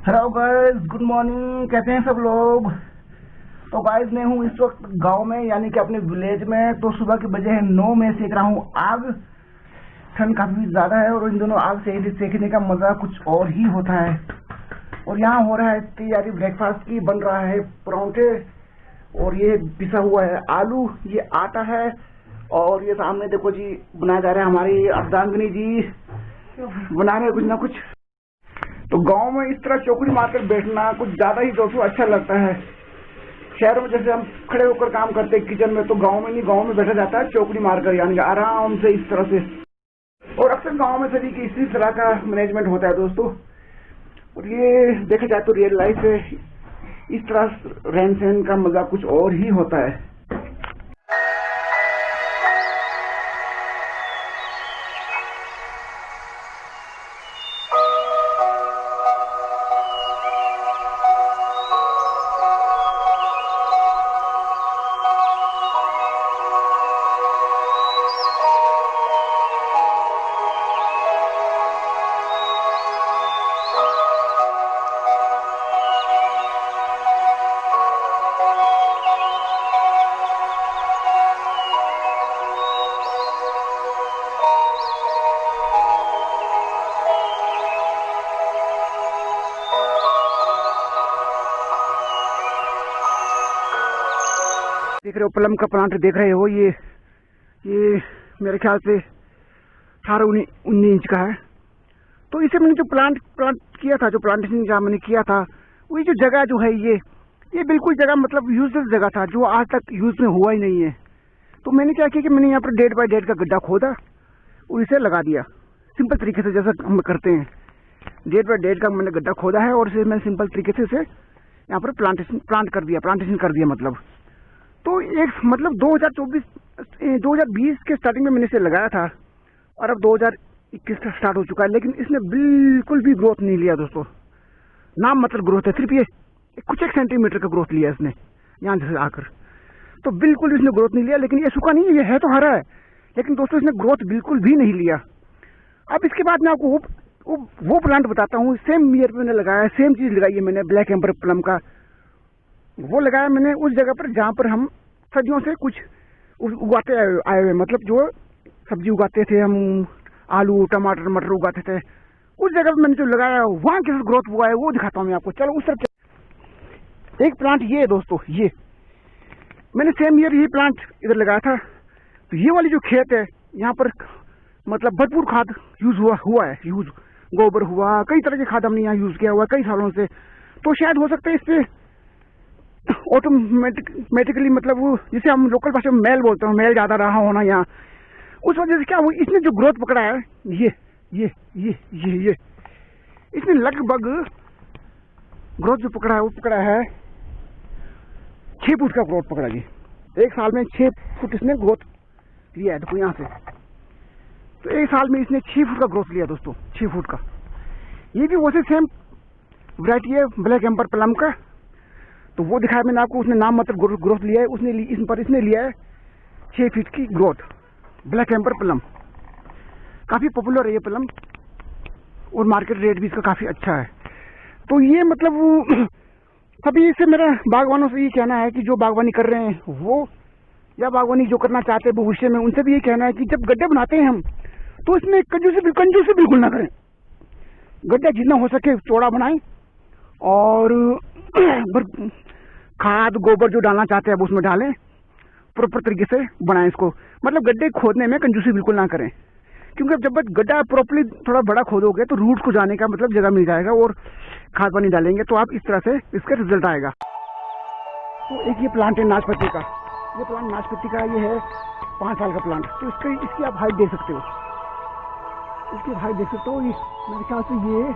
Hello guys, good morning. कैसे हैं सब लोग? तो गाइस, मैं हूँ इस वक्त गांव में, यानी कि अपने विलेज में। तो सुबह के बजे हैं 9, में सेक रहा हूँ आग। ठंड काफी ज्यादा है और इन दोनों आग से सेकने का मजा कुछ और ही होता है। और यहाँ हो रहा है तैयारी ब्रेकफास्ट की। बन रहा है परांठे और ये पिसा हुआ है आलू, ये आटा है। और ये सामने देखो जी, बनाया जा रहा है। हमारी अर्धांगिनी जी बना रहे हैं कुछ ना कुछ। तो गांव में इस तरह चौकड़ी मारकर बैठना कुछ ज्यादा ही दोस्तों अच्छा लगता है। शहरों में जैसे हम खड़े होकर काम करते हैं किचन में, तो गांव में नहीं, गांव में बैठा जाता है चौकड़ी मारकर, यानी आराम से इस तरह से। और अक्सर गांव में सभी की इसी तरह का मैनेजमेंट होता है दोस्तों। और ये देखा जाए तो रियल लाइफ है, इस तरह रहन सहन का मजा कुछ और ही होता है। देख रहे हो प्लम का प्लांट, देख रहे हो। ये मेरे ख्याल से 18-19 इंच का है। तो इसे मैंने जो प्लांट किया था, जो प्लांटेशन का मैंने किया था, वही जो जगह जो है ये बिल्कुल जगह मतलब यूजलेस जगह था, जो आज तक यूज में हुआ ही नहीं है। तो मैंने क्या किया कि मैंने यहाँ पर 1.5 बाय 1.5 का गड्ढा खोदा और इसे लगा दिया सिंपल तरीके से, जैसा हम करते हैं। 1.5 बाय 1.5 का मैंने गड्ढा खोदा है और इसे मैंने सिंपल तरीके से इसे यहाँ पर प्लांटेशन कर दिया मतलब। तो एक मतलब 2020 के स्टार्टिंग में मैंने इसे लगाया था और अब 2021 स्टार्ट हो चुका है, लेकिन इसने बिल्कुल भी ग्रोथ नहीं लिया दोस्तों। नाम मतलब ग्रोथ है, सिर्फ ये कुछ एक सेंटीमीटर का ग्रोथ लिया इसने यहाँ से आकर। तो बिल्कुल इसने ग्रोथ नहीं लिया। लेकिन ये सूखा नहीं है, ये है तो हरा है, लेकिन दोस्तों इसने ग्रोथ बिल्कुल भी नहीं लिया। अब इसके बाद मैं आपको वो प्लांट बताता हूँ। सेम ईयर पे मैंने लगाया, सेम चीज लगाई है मैंने, ब्लैक एम्बर प्लम का। वो लगाया मैंने उस जगह पर जहाँ पर हम सदियों से कुछ उगाते आए हुए, मतलब जो सब्जी उगाते थे हम, आलू टमाटर मटर उगाते थे, उस जगह पर मैंने जो लगाया वहाँ कैसे ग्रोथ हुआ है वो दिखाता हूँ मैं आपको। चलो उस तरफ। एक प्लांट ये है दोस्तों, ये मैंने सेम ईयर ये प्लांट इधर लगाया था। तो ये वाली जो खेत है, यहाँ पर मतलब भरपूर खाद यूज हुआ है। यूज गोबर हुआ, कई तरह की खाद हमने यहाँ यूज किया हुआ है कई सालों से। तो शायद हो सकता है इससे ऑटोमेटिकली, मतलब वो जिसे हम लोकल भाषा में मैल बोलते हैं, मैल ज्यादा रहा होना यहाँ, उस वजह से क्या हुआ, इसने जो ग्रोथ पकड़ा है ये इसने लगभग ग्रोथ जो पकड़ा है वो पकड़ा है 6 फुट का ग्रोथ पकड़ा जी। एक साल में 6 फुट इसने ग्रोथ लिया है। देखो यहाँ से, तो एक साल में इसने 6 फुट का ग्रोथ लिया दोस्तों, 6 फुट का। ये भी वैसे सेम वैरायटी है ब्लैक एम्बर प्लम का। तो वो दिखाया मैंने आपको, उसने नाम मतलब ग्रोथ लिया है, इसने लिया है 6 फीट की ग्रोथ। ब्लैक एम्बर प्लम काफी पॉपुलर है ये प्लम, और मार्केट रेट भी इसका काफी अच्छा है। तो ये मतलब सभी से मेरा बागवानों से ये कहना है कि जो बागवानी कर रहे हैं वो, या बागवानी जो करना चाहते हैं भविष्य में, उनसे भी ये कहना है कि जब गड्ढे बनाते हैं हम, तो इसमें कंजूसी बिल्कुल ना करें। गड्ढा जितना हो सके चौड़ा बनाएं और खाद गोबर जो डालना चाहते हैं वो उसमें डालें, प्रॉपर तरीके से बनाएं इसको। मतलब गड्ढे खोदने में कंजूसी बिल्कुल ना करें, क्योंकि जब गड्ढा प्रॉपर्ली थोड़ा बड़ा खोदोगे तो रूट को जाने का मतलब जगह मिल जाएगा, और खाद पानी डालेंगे तो आप इस तरह से इसका रिजल्ट आएगा। तो एक ये प्लांट है नाशपाती का। ये प्लांट नाशपाती का ये है 5 साल का प्लांट। तो इसकी आप हाइट देख सकते हो, इसकी हाइट देख सकते हो। मेरे ख्याल से ये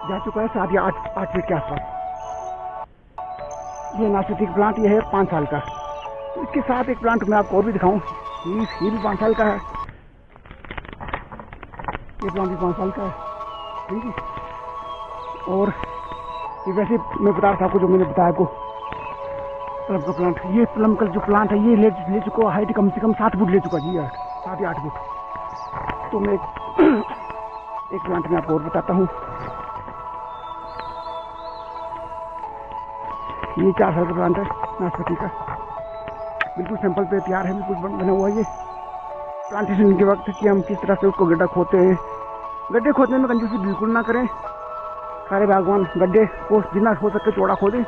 जा चुका है 7 या 8 फीट के आसपास। ये नाशपाती का प्लांट ये है 5 साल का। तो इसके साथ एक प्लांट मैं आपको और भी दिखाऊं, ये भी 5 साल का है। ये प्लांट भी 5 साल का है, ठीक है। और ये वैसे मैं बता रहा था आपको, जो मैंने बताया आपको प्लम का प्लांट, ये प्लम का जो प्लांट है ये ले चुका हाइट कम से कम 7 फुट ले चुका जी, 7 या 8 फुट। तो मैं एक प्लांट में आपको और बताता हूँ। ये 4 साल का प्लांट है नाशपाती का, बिल्कुल सैंपल पे तैयार है, बिल्कुल बना हुआ ये प्लांटेशन के वक्त कि हम किस तरह से उसको गड्ढा खोदते हैं। गड्ढे खोदने में कंजूसी बिल्कुल ना करें। सारे बागवान गड्ढे को जितना हो सके चौड़ा खोदें,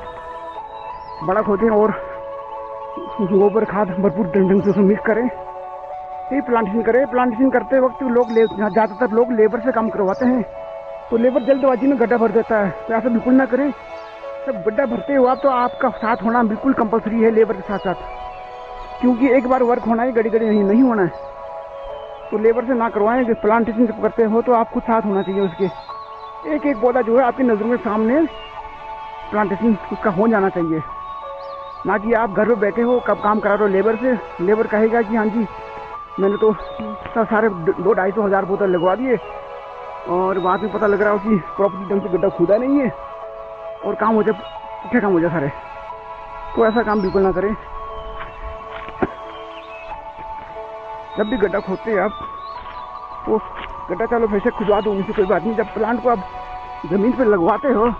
बड़ा खोदें और गोबर खाद भरपूर ढंग से उसमें मिक्स करें, यही प्लांटेशन करें। प्लांटेशन करते वक्त लोग ज़्यादातर लोग लेबर से काम करवाते हैं, तो लेबर जल्दबाजी में गड्ढा भर देता है, तो ऐसा बिल्कुल ना करें। जब गड्ढा भरते हो आप तो आपका साथ होना बिल्कुल कंपलसरी है लेबर के साथ साथ, क्योंकि एक बार वर्क होना है, घड़ी घड़ी नहीं होना है। तो लेबर से ना करवाएं। जब प्लांटेशन करते हो तो आप खुद साथ होना चाहिए उसके। एक एक पौधा जो है आपकी नज़र में सामने प्लांटेशन उसका हो जाना चाहिए, ना कि आप घर पे बैठे हो कब काम करा रहे हो लेबर से। लेबर कहेगा कि हाँ जी मैंने तो सारे 200-250 हज़ार पौधे लगवा दिए, और बाद में पता लग रहा हो कि प्रॉपर्टी ढंग से गड्ढा खुदा नहीं है और काम हो जाए, पुठे काम हो जाए सारे। तो ऐसा काम बिल्कुल ना करें। जब भी गड्ढा खोदते हैं आप तो गड्ढा चलो फिर से खुदवा दो, उनसे कोई बात नहीं। जब प्लांट को आप ज़मीन पर लगवाते हो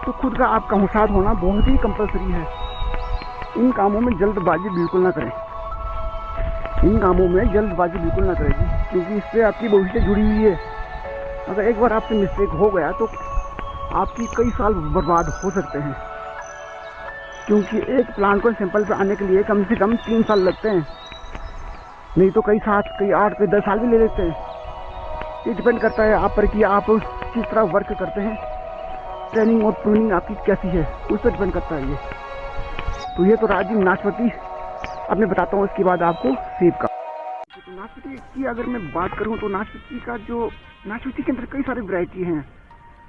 तो खुद का आपका साथ होना बहुत ही कंपलसरी है। इन कामों में जल्दबाजी बिल्कुल ना करें, इन कामों में जल्दबाजी बिल्कुल ना करेगी, क्योंकि इससे आपकी भविष्य जुड़ी हुई है। अगर एक बार आपसे मिस्टेक हो गया तो आपकी कई साल बर्बाद हो सकते हैं, क्योंकि एक प्लांट को सैंपल पे आने के लिए कम से कम 3 साल लगते हैं, नहीं तो कई 7, कई 8, कई 10 साल भी ले लेते हैं। ये डिपेंड करता है आप पर कि आप किस तरह वर्क करते हैं, ट्रेनिंग और प्रूनिंग आपकी कैसी है, उस पर डिपेंड करता है ये। तो ये तो राजीव नाशपाती अब मैं बताता हूँ, इसके बाद आपको सेब का। तो नाशपाती की अगर मैं बात करूँ तो नाशपाती के अंदर कई सारी वैरायटी हैं।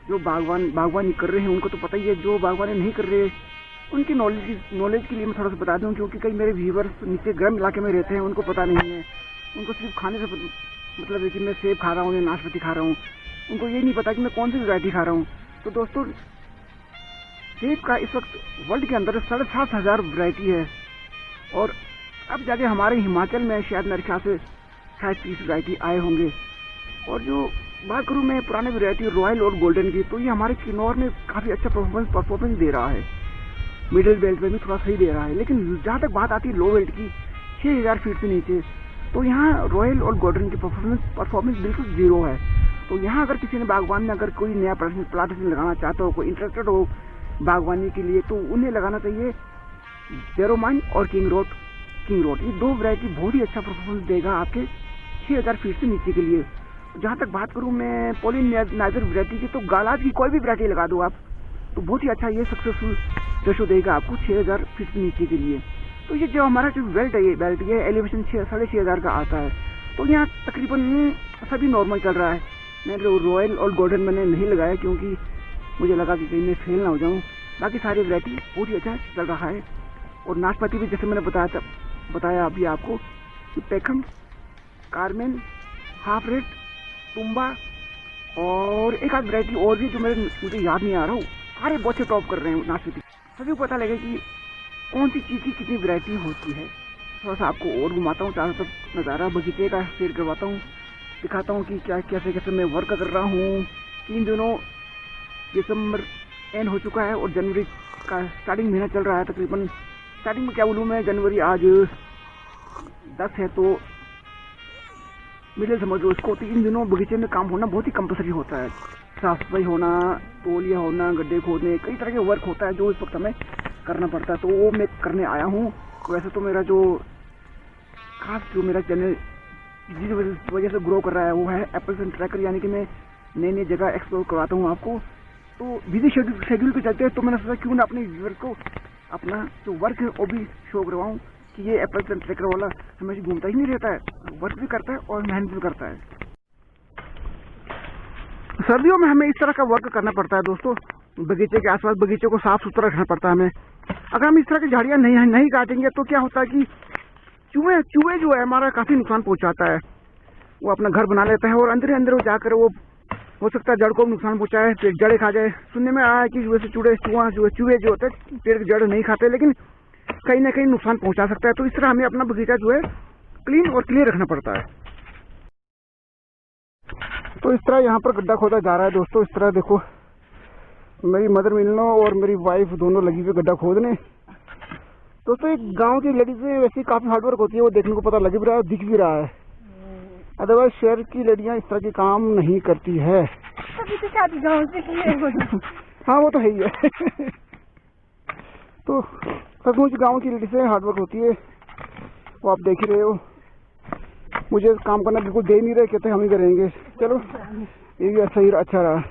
जो बागवानी कर रहे हैं उनको तो पता ही है, जो बागवानी नहीं कर रहे उनकी नॉलेज के लिए मैं थोड़ा सा बता दूं, क्योंकि कई मेरे व्यूवर्स नीचे गर्म इलाके में रहते हैं, उनको पता नहीं है। उनको सिर्फ खाने से मतलब है कि मैं सेब खा रहा हूँ या नाशपाती खा रहा हूँ, उनको ये नहीं पता कि मैं कौन सी वैरायटी खा रहा हूँ। तो दोस्तों सेब का इस वक्त वर्ल्ड के अंदर 7,500 वैरायटी है, और अब जाके हमारे हिमाचल में शायद मेरे ख्याल से 30 वैरायटी आए होंगे। और जो बात करूँ मैं पुराने वैरायटी रॉयल और गोल्डन की, तो ये हमारे किन्नौर में काफ़ी अच्छा परफॉर्मेंस दे रहा है, मिडिल बेल्ट में भी थोड़ा सही दे रहा है। लेकिन जहाँ तक बात आती है लो बेल्ट की 6,000 फीट से नीचे, तो यहाँ रॉयल और गोल्डन की परफॉर्मेंस बिल्कुल जीरो है। तो यहाँ अगर किसी ने बागवान में अगर कोई नया प्लांटेशन लगाना चाहता हो, कोई इंटरेस्टेड हो बागवानी के लिए, तो उन्हें लगाना चाहिए जेरोमाइन और किंग रोड। ये 2 वैरायटी बहुत ही अच्छा परफॉर्मेंस देगा आपके 6,000 फीट से नीचे के लिए। जहाँ तक बात करूँ मैं पॉलिनाइजर वैरायटी की, तो गालाज की कोई भी वैरायटी लगा दो आप तो बहुत ही अच्छा ये सक्सेसफुल रेशो देगा आपको 6,000 फीट से नीचे के लिए। तो ये जो हमारा जो बेल्ट है ये एलिवेशन 6,500 का आता है, तो यहाँ तकरीबन सभी नॉर्मल चल रहा है। मैंने रॉयल और गोल्डन मैंने नहीं लगाया, क्योंकि मुझे लगा कि कहीं मैं फेल ना हो जाऊँ। बाकी सारी वैरायटी बहुत ही अच्छा चल रहा है। और नाशपाती भी जैसे मैंने बताया अभी आपको कि पेखम, कार्मेन, हाफ रेड, तुम्बा और एक आध वैरायटी और भी जो मुझे याद नहीं आ रहा हूँ, सारे बहुत से टॉप कर रहे हैं नाशपाती। सभी को पता लगे कि कौन सी चीज़ की कितनी वैरायटी होती है। थोड़ा सा आपको और घुमाता हूँ, चारों तरफ नज़ारा बगीचे का शेयर करवाता हूँ, दिखाता हूँ कि क्या कैसे मैं वर्क कर रहा हूँ। 3 दिनों दिसंबर एंड हो चुका है और जनवरी का स्टार्टिंग महीना चल रहा है। तकरीबन स्टार्टिंग में क्या बोलूँ मैं, जनवरी आज 10 है, तो मिडिल समझ लो इसको। 3 दिनों बगीचे में काम होना बहुत ही कंपलसरी होता है। साफ सफाई होना, तोलिया होना, गड्ढे खोदने, कई तरह के वर्क होता है जो इस वक्त हमें करना पड़ता है। तो वो मैं करने आया हूँ। वैसे तो मेरा जो मेरा चैनल जिस वजह से ग्रो कर रहा है वो है एप्पल्स एंड ट्रैकर, यानी कि मैं नई जगह एक्सप्लोर करवाता हूँ आपको। तो बिजी शेड्यूल पे चलते हैं, तो मैंने सोचा क्यों ना अपने व्यूअर्स को अपना जो वर्क है वो भी शो करवाऊँ कि ये एप्पल्स एंड ट्रैकर वाला हमेशा घूमता ही नहीं रहता है, वर्क भी करता है और मेहनत भी करता है। सर्दियों में हमें इस तरह का वर्क करना पड़ता है दोस्तों, बगीचे के आसपास बगीचे को साफ सुथरा रखना पड़ता है हमें। अगर हम इस तरह की झाड़ियाँ नहीं काटेंगे तो क्या होता है कि चूहे जो है हमारा काफ़ी नुकसान पहुँचाता है। वो अपना घर बना लेता है और अंदर वो जाकर वो हो सकता है जड़ को नुकसान पहुँचाए, फिर जड़े खा जाए। सुनने में आया है कि वैसे चूहे जो होते हैं पेड़ की जड़ नहीं खाते, लेकिन कहीं ना कहीं नुकसान पहुँचा सकता है। तो इस तरह हमें अपना बगीचा जो है क्लीन और क्लियर रखना पड़ता है। तो इस तरह यहाँ पर गड्ढा खोदा जा रहा है दोस्तों। इस तरह देखो मेरी मदर मिलनो और मेरी वाइफ दोनों लगी हुई गड्ढा खोदने। दोस्तों एक गांव की लेडीजें वैसे काफी हार्डवर्क होती है, वो देखने को पता लग भी रहा है, दिख भी रहा है। अदरवाइज शहर की लड़कियां इस तरह के काम नहीं करती है। अभी तो शादी गाँव से की है। हाँ वो तो है ही है। तो सचमुच गाँव की लेडीजें हार्डवर्क होती है, वो आप देख ही रहे हो। मुझे काम करना बिल्कुल दे नहीं रहे, कहते हम ही करेंगे। चलो ये भी अच्छा रहा।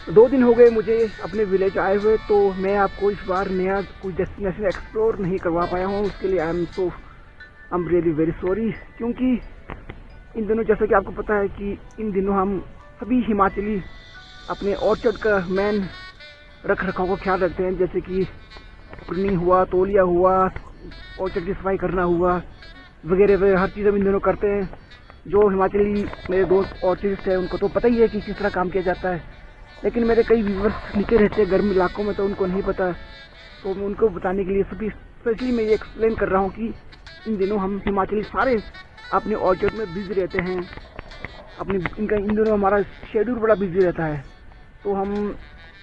दो दिन हो गए मुझे अपने विलेज आए हुए, तो मैं आपको इस बार नया कोई डेस्टिनेशन एक्सप्लोर नहीं करवा पाया हूँ। उसके लिए I am really very sorry. क्योंकि इन दिनों जैसा कि आपको पता है कि इन दिनों हम सभी हिमाचली अपने ऑर्चर्ड का मेन रख रखाव का ख्याल रखते हैं, जैसे कि प्रूनिंग हुआ, तोलिया हुआ, ऑर्चर्ड की सफाई करना हुआ, वगैरह वगैरह हर चीज़ हम इन दिनों करते हैं। जो हिमाचली मेरे दोस्त ऑर्चर्डिस्ट हैं उनको तो पता ही है कि किस तरह काम किया जाता है, लेकिन मेरे कई व्यूवर्स नीचे रहते हैं गर्म इलाकों में, तो उनको नहीं पता। तो मैं उनको बताने के लिए सभी स्पेशली मैं ये एक्सप्लेन कर रहा हूँ कि इन दिनों हम हिमाचली सारे अपने ऑर्चर्ड में बिजी रहते हैं। इन दिनों हमारा शेड्यूल बड़ा बिजी रहता है, तो हम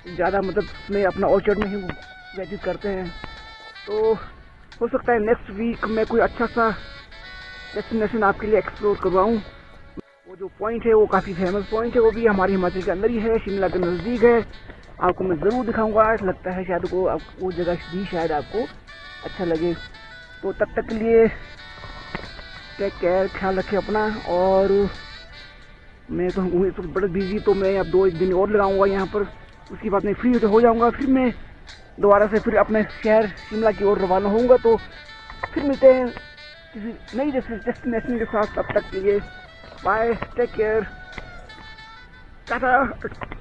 ज़्यादा में अपना ऑर्चर्ड में ही व्यतीत करते हैं। तो हो सकता है नेक्स्ट वीक मैं कोई अच्छा सा डेस्टिनेशन आपके लिए एक्सप्लोर करवाऊँ। वो जो पॉइंट है वो काफ़ी फेमस पॉइंट है, वो भी हमारे हिमाचल के अंदर ही है, शिमला के नज़दीक है। आपको मैं ज़रूर दिखाऊंगा। लगता है शायद वो जगह भी शायद आपको अच्छा लगे। तो तब तक के लिए टेक केयर, ख्याल रखें अपना। और मैं तो हूँ इस वक्त बड़ा बिजी, तो मैं अब 2 दिन और लगाऊंगा यहाँ पर। उसके बाद मैं फ्री हो जाऊँगा, फिर मैं दोबारा से फिर अपने शहर शिमला की ओर रवाना होऊंगा। तो फिर मिलते हैं किसी नई डेस्टिनेशन के साथ। तब तक के लिए बाय, टेक केयर, टाटा।